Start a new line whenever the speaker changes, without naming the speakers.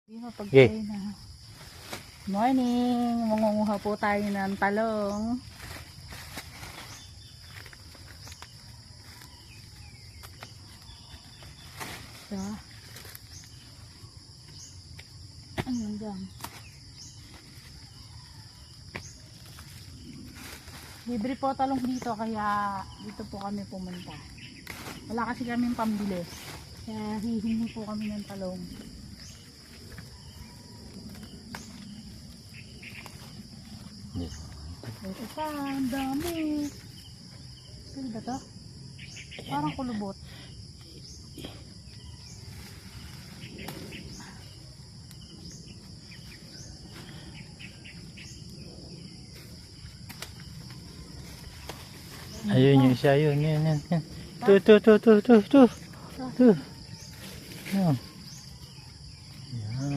Okay.
Morning! Mangunguha po tayo ng talong. So, ayun dyan. Libre po talong dito kaya dito po kami pumunta. Wala kasi kaming pambili. Kaya hihingi po kami ng talong. Ito pa, ang dami. Ano ba to? Parang kulubot.
Ayun yung isa, yun. Tu. Ayan.